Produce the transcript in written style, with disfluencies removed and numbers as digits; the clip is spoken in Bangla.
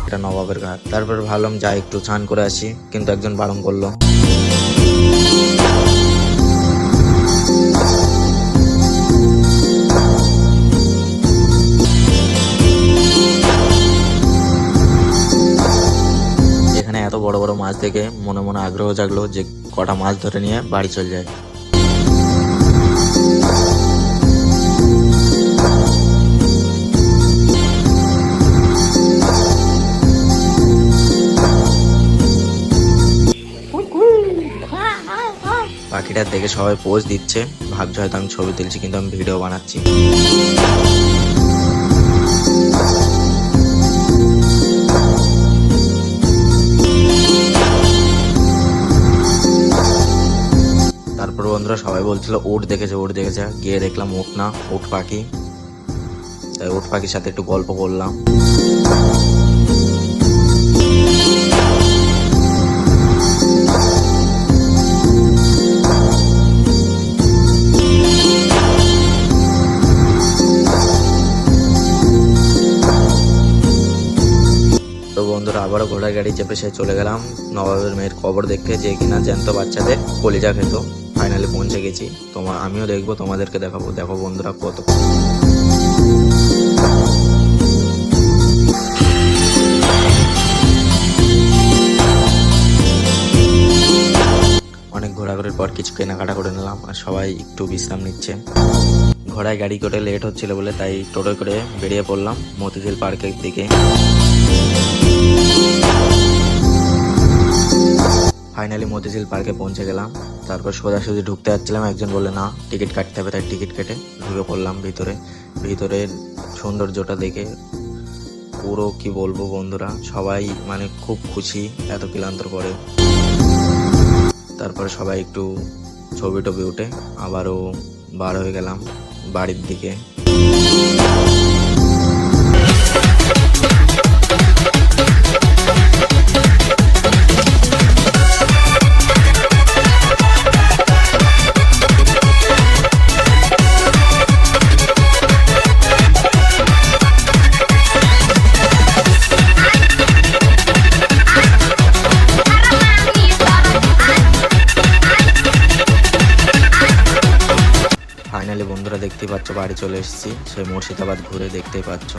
এটা নবাবের ঘাট। তারপর ভাবলাম যাই একটু স্নান করে আসি, কিন্তু একজন বারণ করলো। এখানে এত বড় বড় মাছ দেখে মনে মনে আগ্রহ জাগলো যে কটা মাছ ধরে নিয়ে বাড়ি চলে যায়। পাখিটা দেখে সবাই পোজ দিচ্ছে, ভাবছে হয়তো আমি ছবি তুলছি, কিন্তু আমি ভিডিও বানাচ্ছি। তারপর বন্ধুরা সবাই বলছিল উট দেখেছে, উট দেখেছে। গিয়ে দেখলাম উট না, উট পাখি। তাই উট পাখির সাথে একটু গল্প করলাম। তো বন্ধুরা আবারও ঘোড়ার গাড়ি চেপে সে চলে গেলাম নবাবের মেয়ের কবর দেখতে, যে কিনা জ্যান্ত বাচ্চাদের কলিজা খেত। ফাইনালি পৌঁছে গেছি। আমিও দেখবো, তোমাদেরকে দেখাবো। দেখো বন্ধুরা কত অনেক ঘোরাঘুরির পর কিছু কেনাকাটা করে নিলাম, আর সবাই একটু বিশ্রাম নিচ্ছে। ঘোড়ায় গাড়ি করে লেট হচ্ছিল বলে তাই টোটো করে বেরিয়ে পড়লাম মতিঝিল পার্কের দিকে। ফাইনালি মতিঝিল পার্কে পৌঁছে গেলাম। তারপর সোজাসুজি ঢুকতে যাচ্ছিলাম, একজন বলে না টিকিট কাটতে হবে, তাই টিকিট কেটে ঢুকে পড়লাম ভিতরে। ভিতরের সৌন্দর্যটা দেখে পুরো কি বলবো বন্ধুরা, সবাই মানে খুব খুশি এত ক্লান্তর পরে। তারপরে সবাই একটু ছবি টবি উঠে আবারও বার হয়ে গেলাম বাড়ির দিকে। ফাইনালি বন্ধুরা দেখতেই পাচ্ছ বাড়ি চলে এসেছি, সেই মুর্শিদাবাদ ঘুরে দেখতেই পাচ্ছ।